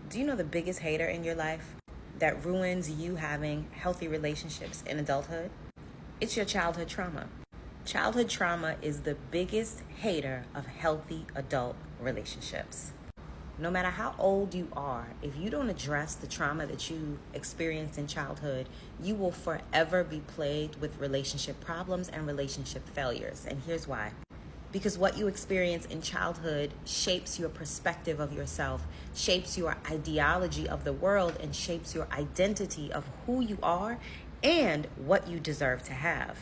Do you know the biggest hater in your life that ruins you having healthy relationships in adulthood? It's your childhood trauma. Childhood trauma is the biggest hater of healthy adult relationships. No matter how old you are, if you don't address the trauma that you experienced in childhood, you will forever be plagued with relationship problems and relationship failures. And here's why. Because what you experience in childhood shapes your perspective of yourself, shapes your ideology of the world, and shapes your identity of who you are and what you deserve to have.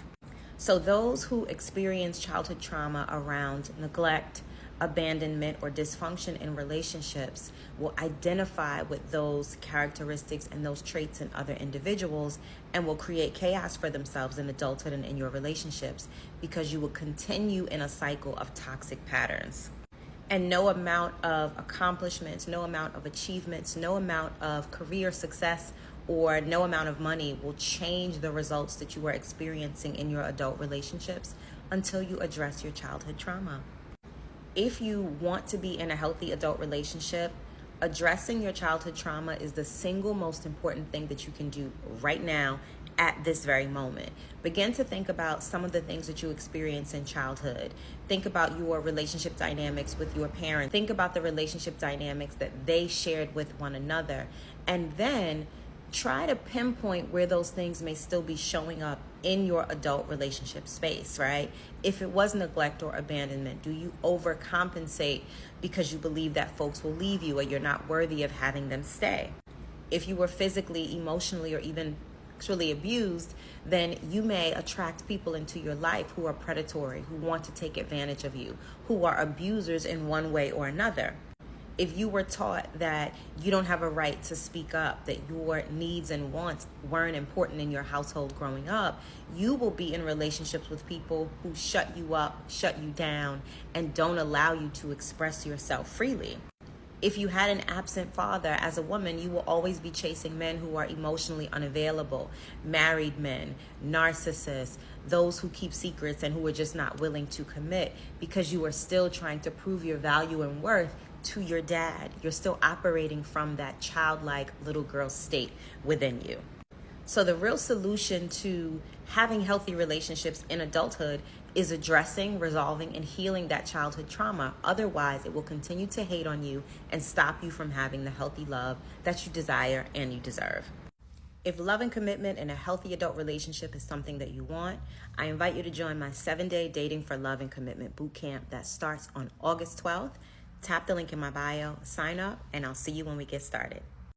So those who experience childhood trauma around neglect, abandonment, or dysfunction in relationships will identify with those characteristics and those traits in other individuals and will create chaos for themselves in adulthood and in your relationships, because you will continue in a cycle of toxic patterns. And no amount of accomplishments, no amount of achievements, no amount of career success, or no amount of money will change the results that you are experiencing in your adult relationships until you address your childhood trauma. If you want to be in a healthy adult relationship, addressing your childhood trauma is the single most important thing that you can do right now at this very moment. Begin to think about some of the things that you experience in childhood. Think about your relationship dynamics with your parents. Think about the relationship dynamics that they shared with one another. And then try to pinpoint where those things may still be showing up in your adult relationship space, right? If it was neglect or abandonment, do you overcompensate because you believe that folks will leave you or you're not worthy of having them stay? If you were physically, emotionally, or even sexually abused, then you may attract people into your life who are predatory, who want to take advantage of you, who are abusers in one way or another. If you were taught that you don't have a right to speak up, that your needs and wants weren't important in your household growing up, you will be in relationships with people who shut you up, shut you down, and don't allow you to express yourself freely. If you had an absent father, as a woman, you will always be chasing men who are emotionally unavailable, married men, narcissists, those who keep secrets and who are just not willing to commit because you are still trying to prove your value and worth to your dad. You're still operating from that childlike little girl state within you. So the real solution to having healthy relationships in adulthood is addressing, resolving, and healing that childhood trauma. Otherwise, it will continue to hate on you and stop you from having the healthy love that you desire and you deserve. If love and commitment in a healthy adult relationship is something that you want, I invite you to join my 7-day Dating for Love and Commitment bootcamp that starts on August 12th. Tap the link in my bio, sign up, and I'll see you when we get started.